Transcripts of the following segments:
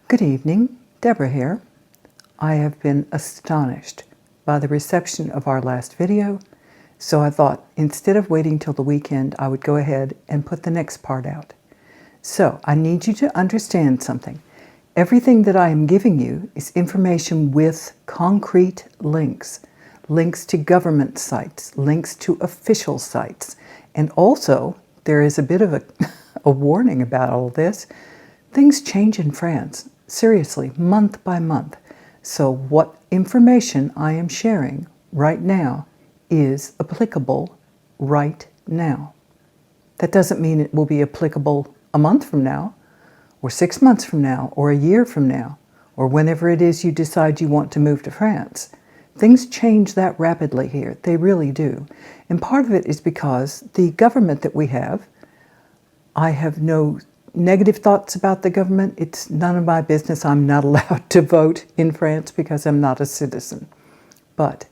Good evening, Deborah here. I have been astonished by the reception of our last video, so I thought instead of waiting till the weekend, I would go ahead and put the next part out. So I need you to understand something. Everything that I am giving you is information with concrete links. Links to government sites, links to official sites. And also, there is a bit of a warning about all this. Things change in France, seriously, month by month. So what information I am sharing right now is applicable right now. That doesn't mean it will be applicable a month from now, or 6 months from now, or a year from now, or whenever it is you decide you want to move to France. Things change that rapidly here. They really do. And part of it is because the government that we have, I have no negative thoughts about the government. It's none of my business. I'm not allowed to vote in France because I'm not a citizen. But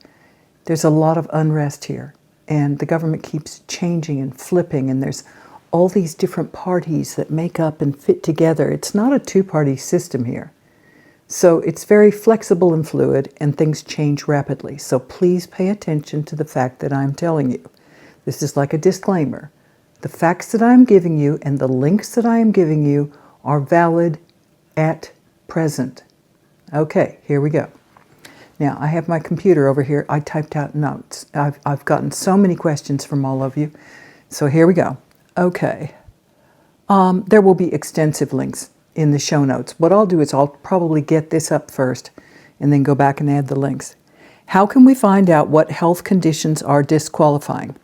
there's a lot of unrest here, and the government keeps changing and flipping, and there's all these different parties that make up and fit together. It's not a two-party system here. So it's very flexible and fluid, and things change rapidly. So please pay attention to the fact that I'm telling you. This is like a disclaimer. The facts that I'm giving you and the links that I am giving you are valid at present. Okay, here we go. Now, I have my computer over here. I typed out notes. I've gotten so many questions from all of you. So here we go. Okay. There will be extensive links in the show notes. What I'll do is I'll probably get this up first and then go back and add the links. How can we find out what health conditions are disqualifying?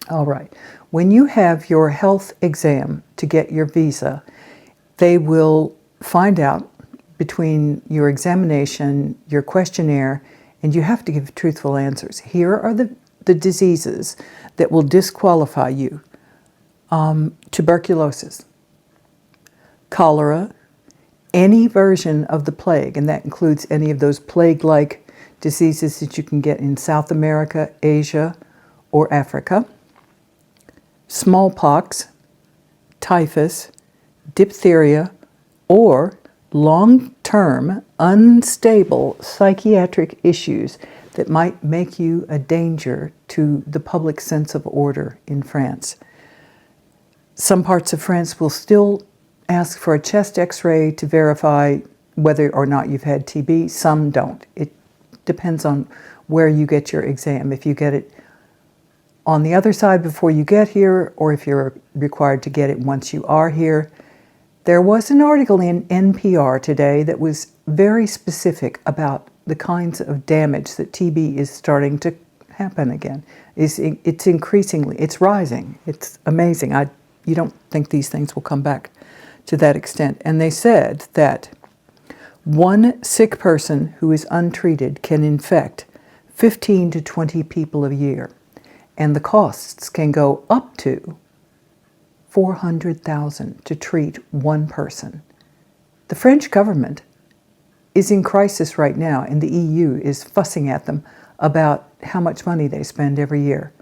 All right. When you have your health exam to get your visa, they will find out between your examination, your questionnaire, and you have to give truthful answers. Here are the diseases that will disqualify you. Tuberculosis, cholera, any version of the plague, and that includes any of those plague-like diseases that you can get in South America, Asia, or Africa. Smallpox, typhus, diphtheria, or long-term, unstable psychiatric issues that might make you a danger to the public sense of order in France. Some parts of France will still ask for a chest x-ray to verify whether or not you've had TB. Some don't. It depends on where you get your exam. If you get it on the other side before you get here, or if you're required to get it once you are here. There was an article in NPR today that was very specific about the kinds of damage that TB is starting to happen again. It's increasingly, it's rising. It's amazing. You don't think these things will come back to that extent. And they said that one sick person who is untreated can infect 15 to 20 people a year. And the costs can go up to $400,000 to treat one person. The French government is in crisis right now, and the EU is fussing at them about how much money they spend every year.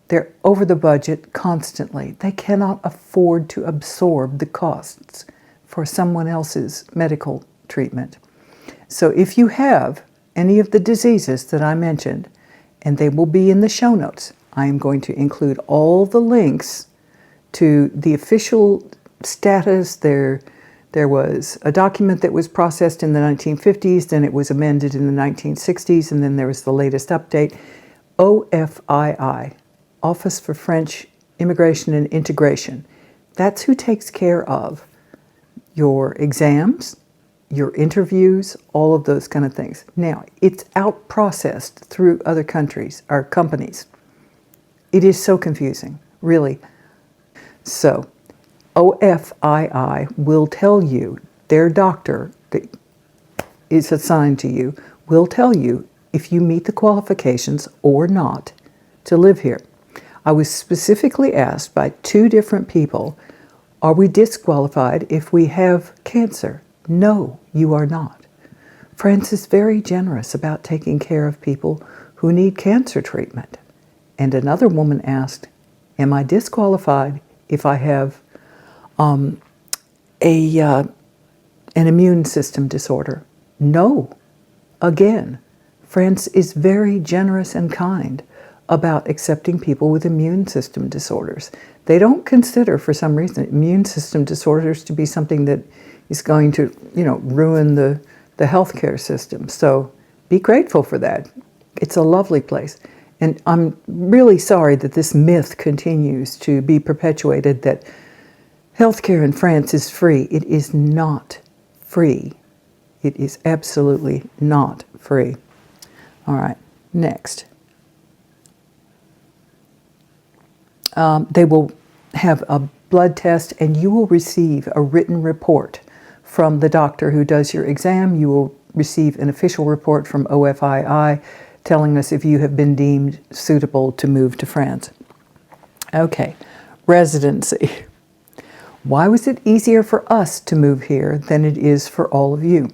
They're over the budget constantly. They cannot afford to absorb the costs for someone else's medical treatment. So if you have any of the diseases that I mentioned, and they will be in the show notes, I am going to include all the links to the official status. There was a document that was processed in the 1950s, then it was amended in the 1960s, and then there was the latest update. OFII, Office for French Immigration and Integration. That's who takes care of your exams, your interviews, all of those kind of things. Now, it's out-processed through other countries or companies. It is so confusing, really. So, OFII will tell you, their doctor that is assigned to you will tell you if you meet the qualifications or not to live here. I was specifically asked by 2 different people, are we disqualified if we have cancer? No, you are not. France is very generous about taking care of people who need cancer treatment. And another woman asked, am I disqualified if I have an immune system disorder? No. Again, France is very generous and kind about accepting people with immune system disorders. They don't consider, for some reason, immune system disorders to be something that is going to, ruin the healthcare system. So be grateful for that. It's a lovely place. And I'm really sorry that this myth continues to be perpetuated that healthcare in France is free. It is not free. It is absolutely not free. All right, next. They will have a blood test and you will receive a written report from the doctor who does your exam. You will receive an official report from OFII telling us if you have been deemed suitable to move to France. Okay, residency. Why was it easier for us to move here than it is for all of you?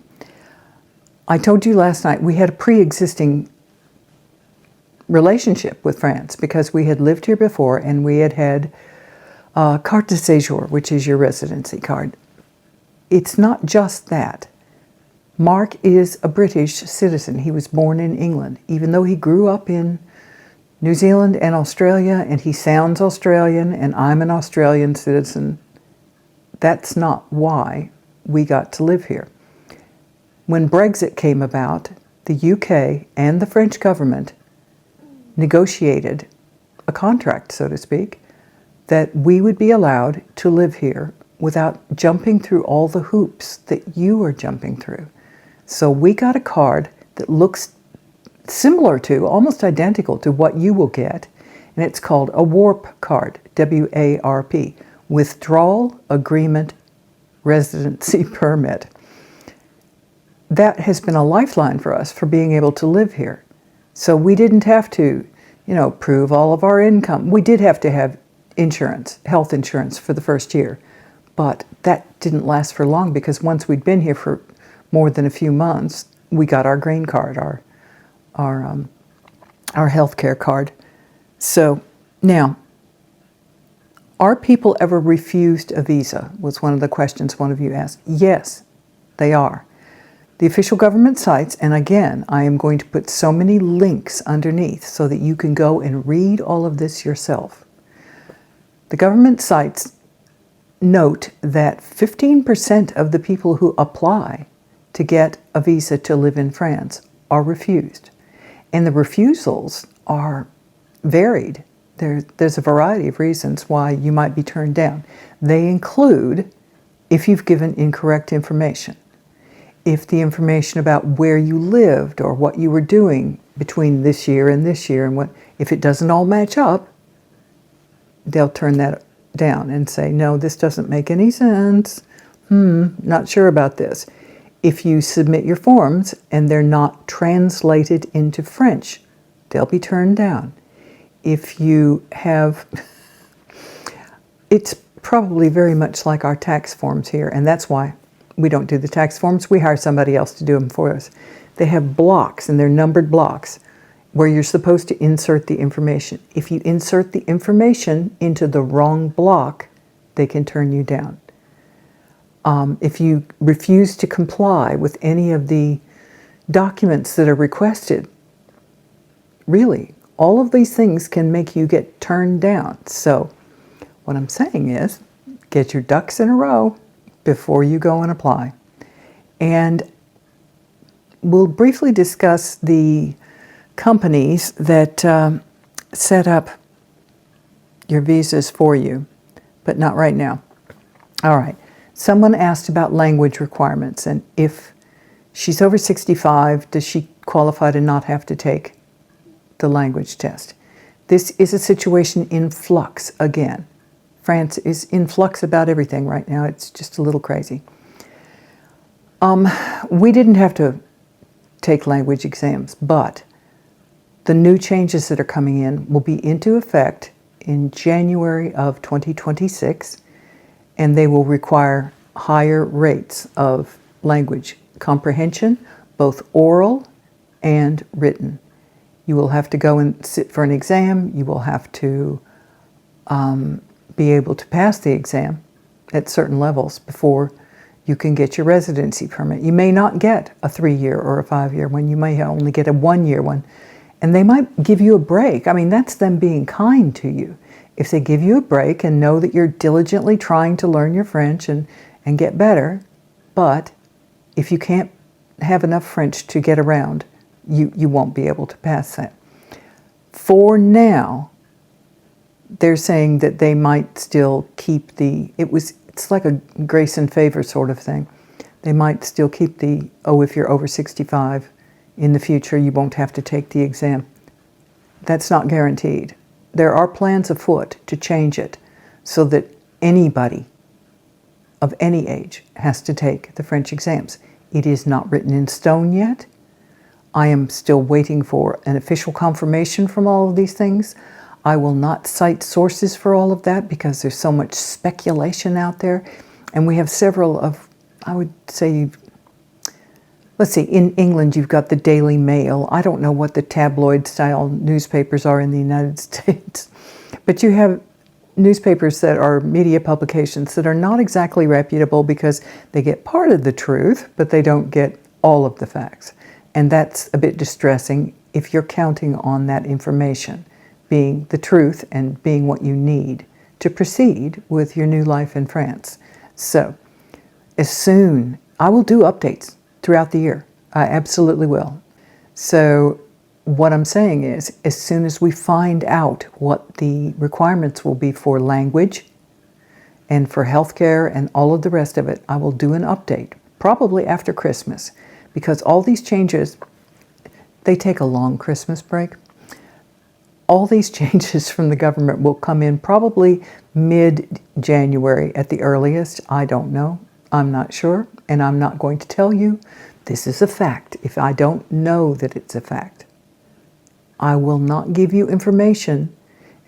I told you last night we had a pre-existing relationship with France because we had lived here before and we had had carte de séjour, which is your residency card. It's not just that. Mark is a British citizen. He was born in England, even though he grew up in New Zealand and Australia, and he sounds Australian, and I'm an Australian citizen. That's not why we got to live here. When Brexit came about, the UK and the French government negotiated a contract, so to speak, that we would be allowed to live here without jumping through all the hoops that you are jumping through. So we got a card that looks similar to, almost identical to what you will get, and it's called a WARP card, W-A-R-P, Withdrawal Agreement Residency Permit. That has been a lifeline for us for being able to live here. So we didn't have to, prove all of our income. We did have to have insurance, health insurance for the first year, but that didn't last for long because once we'd been here for more than a few months, we got our green card, our health care card. So now, are people ever refused a visa? Was one of the questions one of you asked. Yes, they are. The official government sites, and again, I am going to put so many links underneath so that you can go and read all of this yourself. The government sites note that 15% of the people who apply to get a visa to live in France are refused. And the refusals are varied. There's a variety of reasons why you might be turned down. They include if you've given incorrect information, if the information about where you lived or what you were doing between this year and if it doesn't all match up, they'll turn that down and say, no, this doesn't make any sense. Not sure about this. If you submit your forms and they're not translated into French, they'll be turned down. If you have, it's probably very much like our tax forms here, and that's why we don't do the tax forms. We hire somebody else to do them for us. They have blocks, and they're numbered blocks, where you're supposed to insert the information. If you insert the information into the wrong block, they can turn you down. If you refuse to comply with any of the documents that are requested, really, all of these things can make you get turned down. So what I'm saying is, get your ducks in a row before you go and apply. And we'll briefly discuss the companies that set up your visas for you, but not right now. All right. Someone asked about language requirements, and if she's over 65, does she qualify to not have to take the language test? This is a situation in flux again. France is in flux about everything right now. It's just a little crazy. We didn't have to take language exams, but the new changes that are coming in will be into effect in January of 2026, and they will require higher rates of language comprehension, both oral and written. You will have to go and sit for an exam. You will have to be able to pass the exam at certain levels before you can get your residency permit. You may not get a 3-year or a 5-year one. You may only get a 1-year one. And they might give you a break. I mean, that's them being kind to you. If they give you a break and know that you're diligently trying to learn your French and get better, but if you can't have enough French to get around, you won't be able to pass that. For now, they're saying that they might still keep it's like a grace and favor sort of thing. They might still keep if you're over 65, in the future you won't have to take the exam. That's not guaranteed. There are plans afoot to change it so that anybody of any age has to take the French exams. It is not written in stone yet. I am still waiting for an official confirmation from all of these things. I will not cite sources for all of that because there's so much speculation out there. And we have several of, I would say, let's see, in England you've got the Daily Mail. I don't know what the tabloid-style newspapers are in the United States. But you have newspapers that are media publications that are not exactly reputable because they get part of the truth, but they don't get all of the facts. And that's a bit distressing if you're counting on that information being the truth and being what you need to proceed with your new life in France. So, I will do updates throughout the year. I absolutely will. So, what I'm saying is, as soon as we find out what the requirements will be for language and for healthcare and all of the rest of it, I will do an update, probably after Christmas, because all these changes, they take a long Christmas break. All these changes from the government will come in probably mid-January at the earliest. I don't know. I'm not sure, and I'm not going to tell you. This is a fact. If I don't know that it's a fact, I will not give you information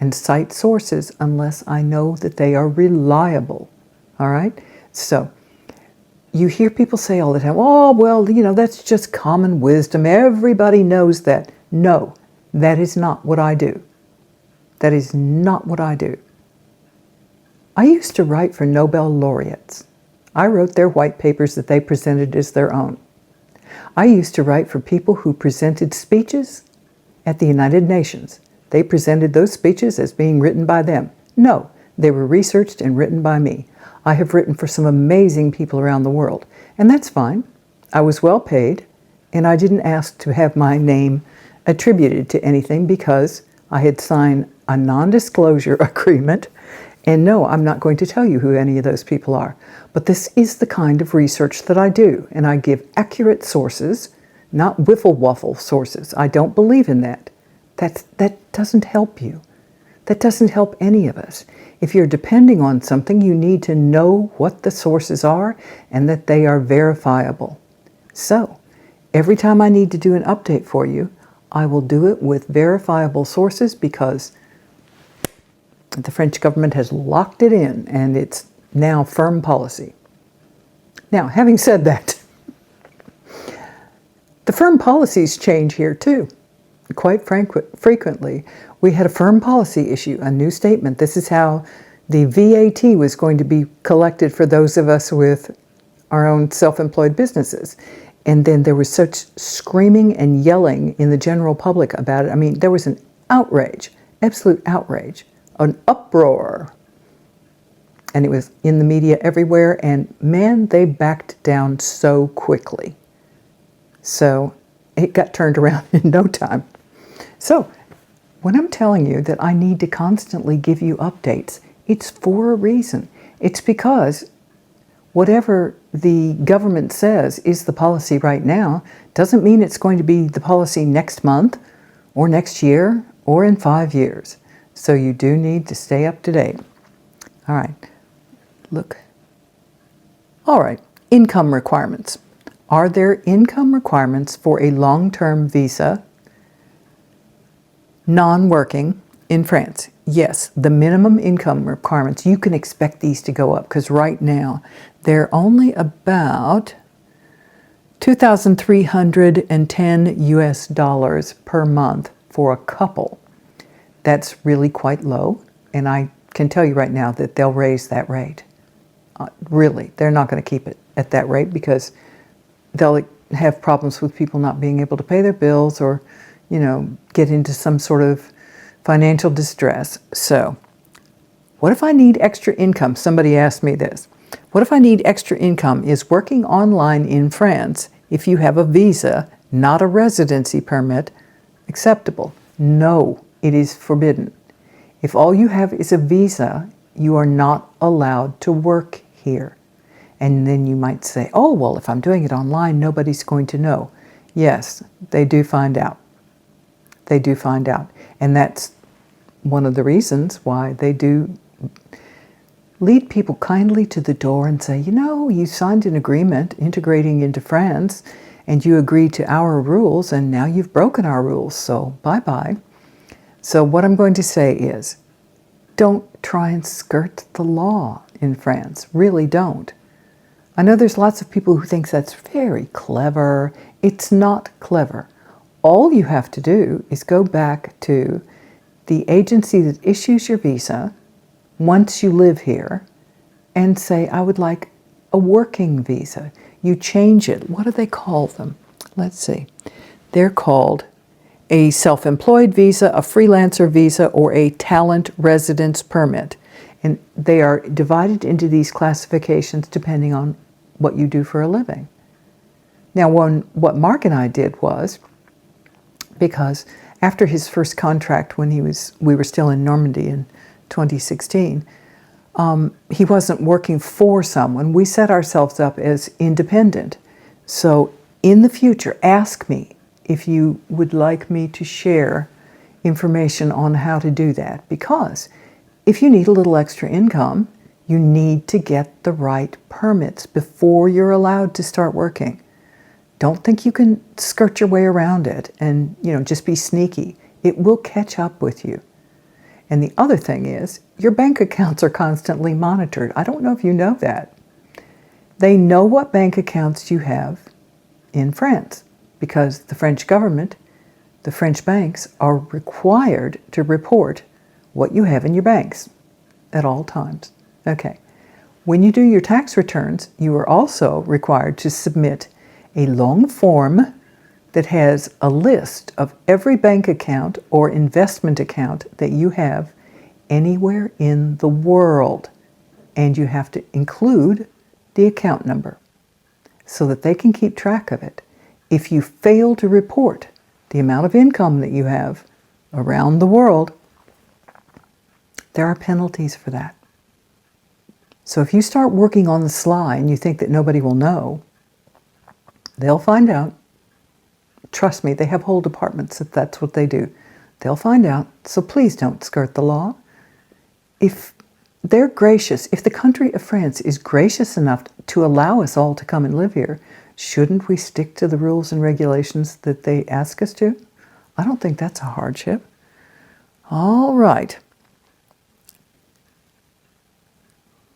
and cite sources unless I know that they are reliable. All right? So, you hear people say all the time, oh, well, that's just common wisdom. Everybody knows that. No, that is not what I do. That is not what I do. I used to write for Nobel laureates. I wrote their white papers that they presented as their own. I used to write for people who presented speeches at the United Nations. They presented those speeches as being written by them. No, they were researched and written by me. I have written for some amazing people around the world, and that's fine. I was well paid, and I didn't ask to have my name attributed to anything because I had signed a non-disclosure agreement, and no, I'm not going to tell you who any of those people are. But this is the kind of research that I do, and I give accurate sources, not wiffle-waffle sources. I don't believe in that. That doesn't help you. That doesn't help any of us. If you're depending on something, you need to know what the sources are and that they are verifiable. So, every time I need to do an update for you, I will do it with verifiable sources because the French government has locked it in and it's now firm policy. Now, having said that, the firm policies change here too. Quite frequently, we had a firm policy issue, a new statement. This is how the VAT was going to be collected for those of us with our own self-employed businesses. And then there was such screaming and yelling in the general public about it. I mean, there was an outrage, absolute outrage, an uproar. And it was in the media everywhere. And man, they backed down so quickly. So it got turned around in no time. So when I'm telling you that I need to constantly give you updates, it's for a reason. It's because whatever the government says is the policy right now doesn't mean it's going to be the policy next month or next year or in 5 years. So you do need to stay up to date. All right. Look. All right. Income requirements. Are there income requirements for a long-term visa, non-working, in France? Yes, the minimum income requirements, you can expect these to go up because right now they're only about $2,310 per month for a couple. That's really quite low, and I can tell you right now that they'll raise that rate. Really, they're not going to keep it at that rate because they'll have problems with people not being able to pay their bills or, get into some sort of financial distress. So, what if I need extra income? Somebody asked me this. What if I need extra income? Is working online in France, if you have a visa, not a residency permit, acceptable? No, it is forbidden. If all you have is a visa, you are not allowed to work here. And then you might say, oh, well, if I'm doing it online, nobody's going to know. Yes, they do find out. They do find out. And that's one of the reasons why they do lead people kindly to the door and say, you signed an agreement integrating into France and you agreed to our rules and now you've broken our rules, so bye-bye. So what I'm going to say is, don't try and skirt the law in France. Really don't. I know there's lots of people who think that's very clever. It's not clever. All you have to do is go back to the agency that issues your visa once you live here and say, I would like a working visa. You change it. What do they call them? Let's see. They're called a self-employed visa, a freelancer visa, or a talent residence permit. And they are divided into these classifications depending on what you do for a living. Now, what Mark and I did was, because after his first contract when we were still in Normandy in 2016, he wasn't working for someone. We set ourselves up as independent. So in the future, ask me if you would like me to share information on how to do that. Because if you need a little extra income, you need to get the right permits before you're allowed to start working. Don't think you can skirt your way around it and, just be sneaky. It will catch up with you. And the other thing is, your bank accounts are constantly monitored. I don't know if you know that. They know what bank accounts you have in France because the French government, the French banks are required to report what you have in your banks at all times. Okay. When you do your tax returns, you are also required to submit a long form that has a list of every bank account or investment account that you have anywhere in the world. And you have to include the account number so that they can keep track of it. If you fail to report the amount of income that you have around the world, there are penalties for that. So if you start working on the sly and you think that nobody will know, they'll find out. Trust me, they have whole departments if that's what they do. They'll find out, so please don't skirt the law. If they're gracious, if the country of France is gracious enough to allow us all to come and live here, shouldn't we stick to the rules and regulations that they ask us to? I don't think that's a hardship. All right.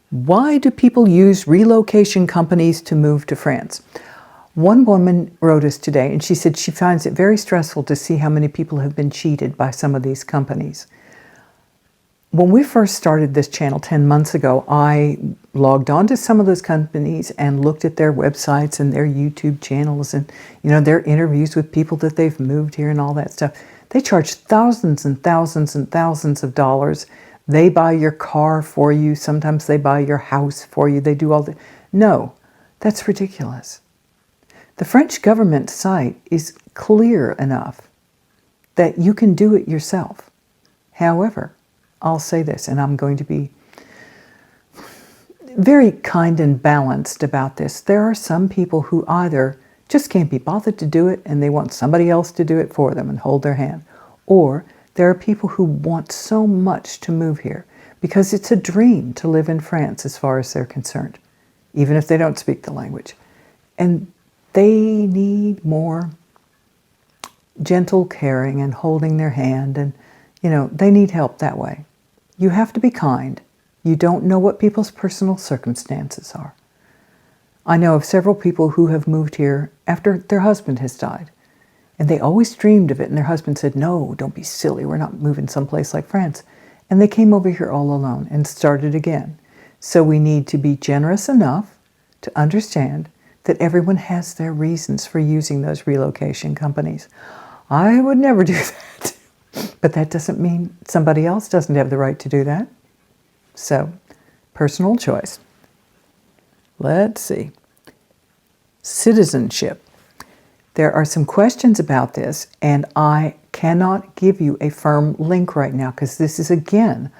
Why do people use relocation companies to move to France? One woman wrote us today, and she said she finds it very stressful to see how many people have been cheated by some of these companies. When we first started this channel 10 months ago, I logged on to some of those companies and looked at their websites and their YouTube channels and, their interviews with people that they've moved here and all that stuff. They charge thousands and thousands and thousands of dollars. They buy your car for you. Sometimes they buy your house for you. They do all the... No, that's ridiculous. The French government site is clear enough that you can do it yourself. However, I'll say this, and I'm going to be very kind and balanced about this. There are some people who either just can't be bothered to do it and they want somebody else to do it for them and hold their hand. Or there are people who want so much to move here because it's a dream to live in France as far as they're concerned, even if they don't speak the language. And they need more gentle caring and holding their hand and, they need help that way. You have to be kind. You don't know what people's personal circumstances are. I know of several people who have moved here after their husband has died. And they always dreamed of it. And their husband said, no, don't be silly. We're not moving someplace like France. And they came over here all alone and started again. So we need to be generous enough to understand that everyone has their reasons for using those relocation companies. I would never do that. But that doesn't mean somebody else doesn't have the right to do that. So, personal choice. Let's see. Citizenship. There are some questions about this, and I cannot give you a firm link right now because this is, again,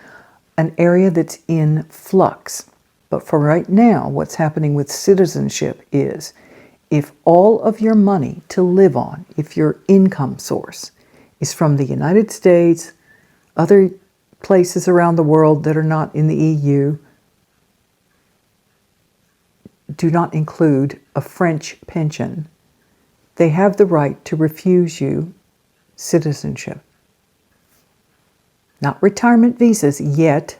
an area that's in flux. But for right now, what's happening with citizenship is if all of your money to live on, if your income source is from the United States, other places around the world that are not in the EU, do not include a French pension, they have the right to refuse you citizenship. Not retirement visas yet,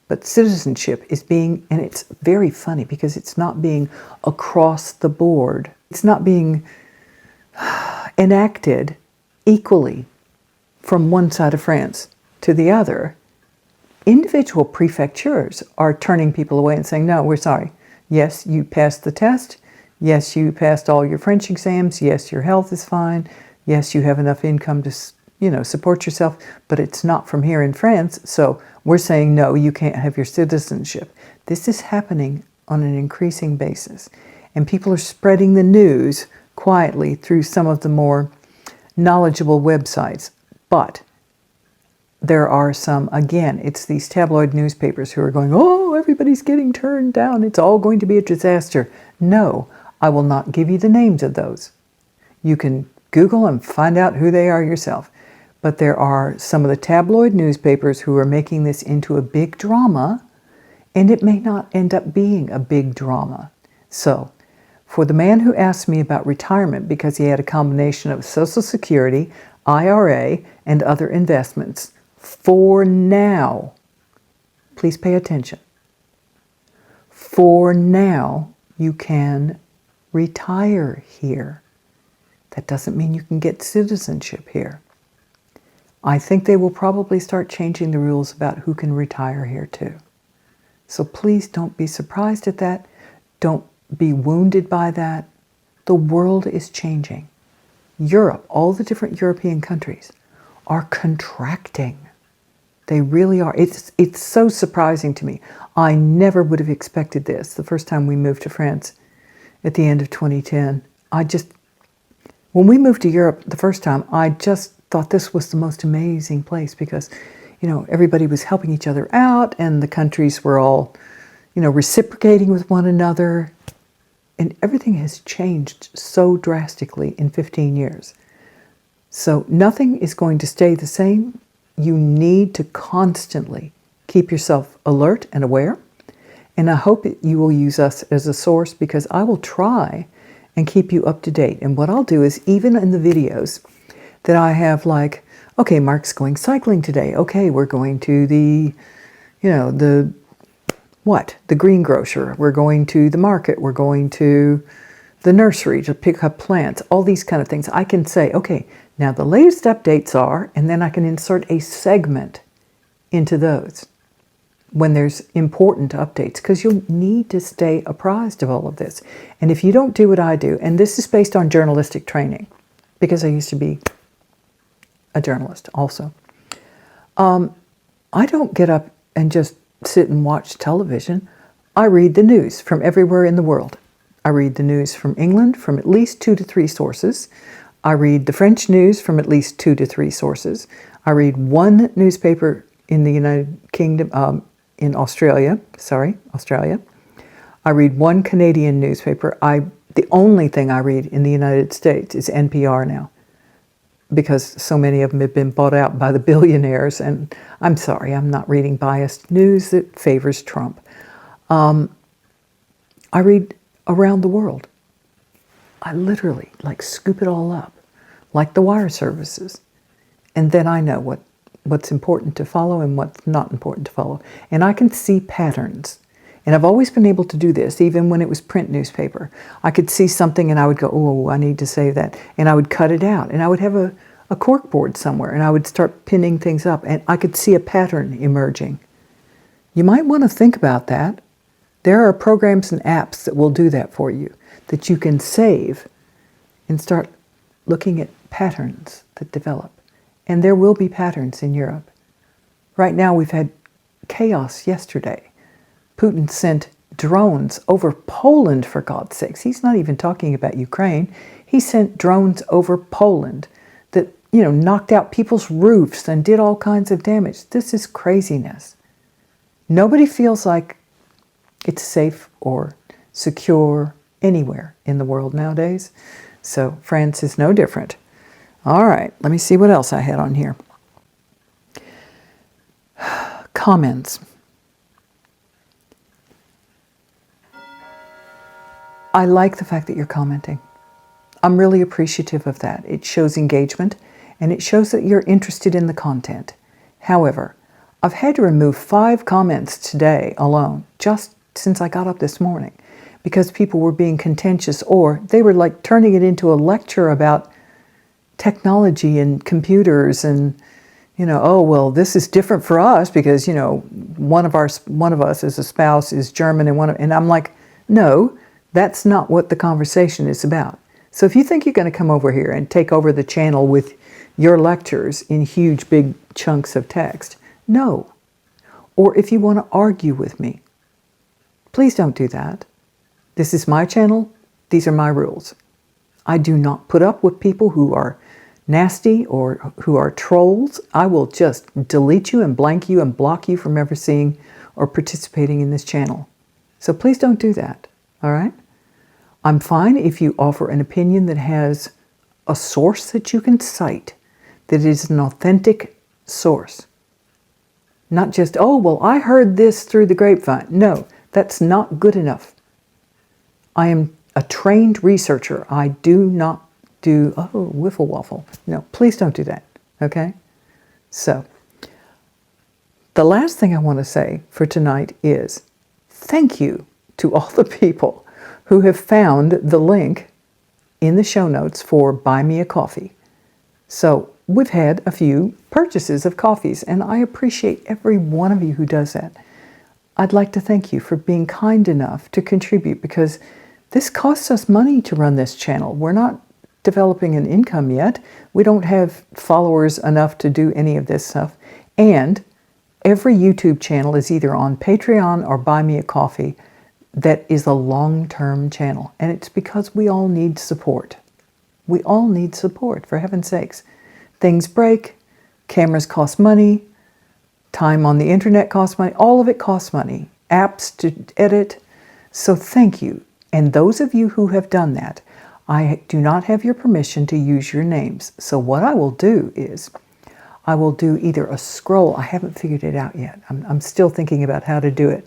but citizenship is being, and it's very funny because it's not being across the board. It's not being enacted equally from one side of France to the other. Individual prefectures are turning people away and saying, no, we're sorry. Yes, you passed the test. Yes, you passed all your French exams. Yes, your health is fine. Yes, you have enough income to, support yourself, but it's not from here in France. So we're saying, no, you can't have your citizenship. This is happening on an increasing basis. And people are spreading the news quietly through some of the more knowledgeable websites. But there are some, again, it's these tabloid newspapers who are going, oh, everybody's getting turned down. It's all going to be a disaster. No, I will not give you the names of those. You can Google and find out who they are yourself. But there are some of the tabloid newspapers who are making this into a big drama, and it may not end up being a big drama. So, for the man who asked me about retirement because he had a combination of Social Security, IRA, and other investments, for now, please pay attention. For now, you can retire here. That doesn't mean you can get citizenship here. I think they will probably start changing the rules about who can retire here too. So please don't be surprised at that. Don't be wounded by that. The world is changing. Europe, all the different European countries are contracting. They really are. It's so surprising to me. I never would have expected this the first time we moved to France at the end of 2010. When we moved to Europe the first time, I just thought this was the most amazing place because, everybody was helping each other out and the countries were all, reciprocating with one another. And everything has changed so drastically in 15 years. So nothing is going to stay the same. You need to constantly keep yourself alert and aware. And I hope that you will use us as a source because I will try and keep you up to date. And what I'll do is even in the videos that I have okay, Mark's going cycling today. Okay, we're going to the greengrocer. We're going to the market. We're going to the nursery to pick up plants. All these kind of things. I can say, okay, now the latest updates are, and then I can insert a segment into those when there's important updates, because you'll need to stay apprised of all of this. And if you don't do what I do, and this is based on journalistic training, because I used to be a journalist also, I don't get up and just sit and watch television. I read the news from everywhere in the world. I read the news from England from at least 2 to 3 sources. I read the French news from at least 2 to 3 sources. I read one newspaper in the United Kingdom, in Australia. I read one Canadian newspaper. The only thing I read in the United States is NPR now, because so many of them have been bought out by the billionaires. And I'm sorry, I'm not reading biased news that favors Trump. I read around the world. I literally scoop it all up, like the wire services. And then I know what's important to follow and what's not important to follow. And I can see patterns. And I've always been able to do this, even when it was print newspaper. I could see something and I would go, oh, I need to save that. And I would cut it out. And I would have a cork board somewhere and I would start pinning things up. And I could see a pattern emerging. You might want to think about that There are programs and apps that will do that for you, that you can save and start looking at patterns that develop. And there will be patterns in Europe. Right now we've had chaos yesterday. Putin sent drones over Poland, for God's sakes. He's not even talking about Ukraine. He sent drones over Poland that, knocked out people's roofs and did all kinds of damage. This is craziness. Nobody feels like it's safe or secure anywhere in the world nowadays. So France is no different. All right, let me see what else I had on here. Comments. I like the fact that you're commenting. I'm really appreciative of that. It shows engagement and it shows that you're interested in the content. However, I've had to remove 5 comments today alone, just since I got up this morning, because people were being contentious, or they were like turning it into a lecture about technology and computers and, oh, well, this is different for us because, one of us as a spouse is German and I'm like, no, that's not what the conversation is about. So if you think you're going to come over here and take over the channel with your lectures in huge, big chunks of text, no. Or if you want to argue with me, please don't do that. This is my channel. These are my rules. I do not put up with people who are nasty or who are trolls. I will just delete you and blank you and block you from ever seeing or participating in this channel. So please don't do that, all right? I'm fine if you offer an opinion that has a source that you can cite, that is an authentic source. Not just, oh, well, I heard this through the grapevine. No, that's not good enough. I am a trained researcher. I do not do, wiffle waffle. No, please don't do that, okay? So, the last thing I want to say for tonight is thank you to all the people who have found the link in the show notes for Buy Me a Coffee. So, we've had a few purchases of coffees, and I appreciate every one of you who does that. I'd like to thank you for being kind enough to contribute, because this costs us money to run this channel. We're not developing an income yet. We don't have followers enough to do any of this stuff. And every YouTube channel is either on Patreon or Buy Me a Coffee that is a long-term channel. And it's because we all need support. We all need support, for heaven's sakes. Things break, cameras cost money, time on the internet costs money, all of it costs money, apps to edit. So thank you. And those of you who have done that, I do not have your permission to use your names. So what I will do is, I will do either a scroll. I haven't figured it out yet. I'm still thinking about how to do it.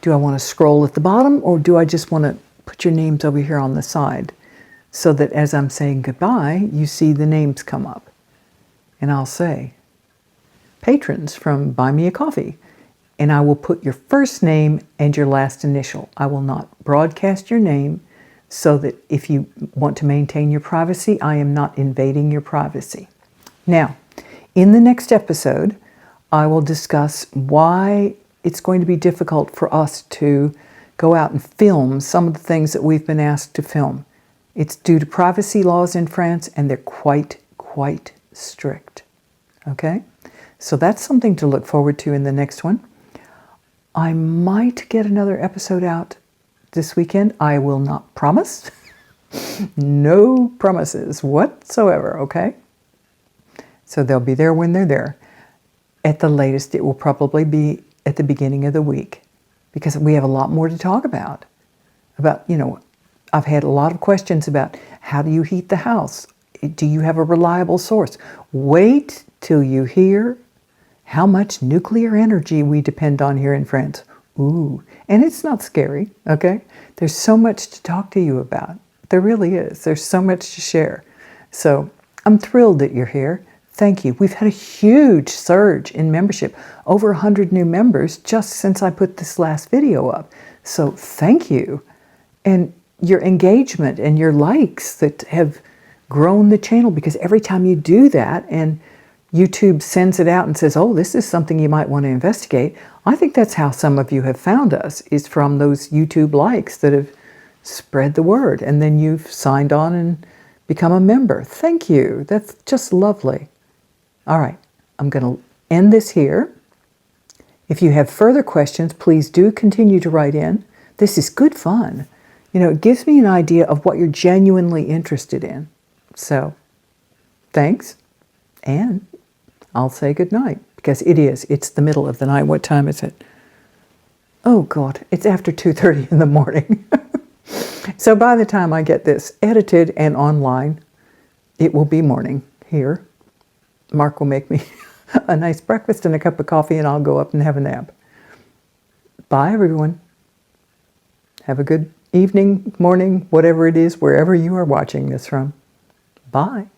Do I want to scroll at the bottom, or do I just want to put your names over here on the side so that as I'm saying goodbye, you see the names come up? And I'll say, patrons from Buy Me a Coffee. And I will put your first name and your last initial. I will not broadcast your name, so that if you want to maintain your privacy, I am not invading your privacy. Now, in the next episode, I will discuss why it's going to be difficult for us to go out and film some of the things that we've been asked to film. It's due to privacy laws in France, and they're quite strict. Okay? So that's something to look forward to in the next one. I might get another episode out this weekend. I will not promise. No promises whatsoever, okay? So they'll be there when they're there. At the latest, it will probably be at the beginning of the week, because we have a lot more to talk about. I've had a lot of questions about, how do you heat the house? Do you have a reliable source? Wait till you hear how much nuclear energy we depend on here in France. Ooh, and it's not scary, okay? There's so much to talk to you about. There really is. There's so much to share. So I'm thrilled that you're here. Thank you. We've had a huge surge in membership, over 100 new members just since I put this last video up. So thank you. And your engagement and your likes that have grown the channel, because every time you do that and YouTube sends it out and says, oh, this is something you might want to investigate. I think that's how some of you have found us, is from those YouTube likes that have spread the word. And then you've signed on and become a member. Thank you. That's just lovely. All right, I'm going to end this here. If you have further questions, please do continue to write in. This is good fun. You know, it gives me an idea of what you're genuinely interested in. So, thanks, and I'll say good night, because it's the middle of the night. What time is it? Oh God, it's after 2:30 in the morning. So by the time I get this edited and online, it will be morning here. Mark will make me a nice breakfast and a cup of coffee, and I'll go up and have a nap. Bye, everyone. Have a good evening, morning, whatever it is, wherever you are watching this from. Bye.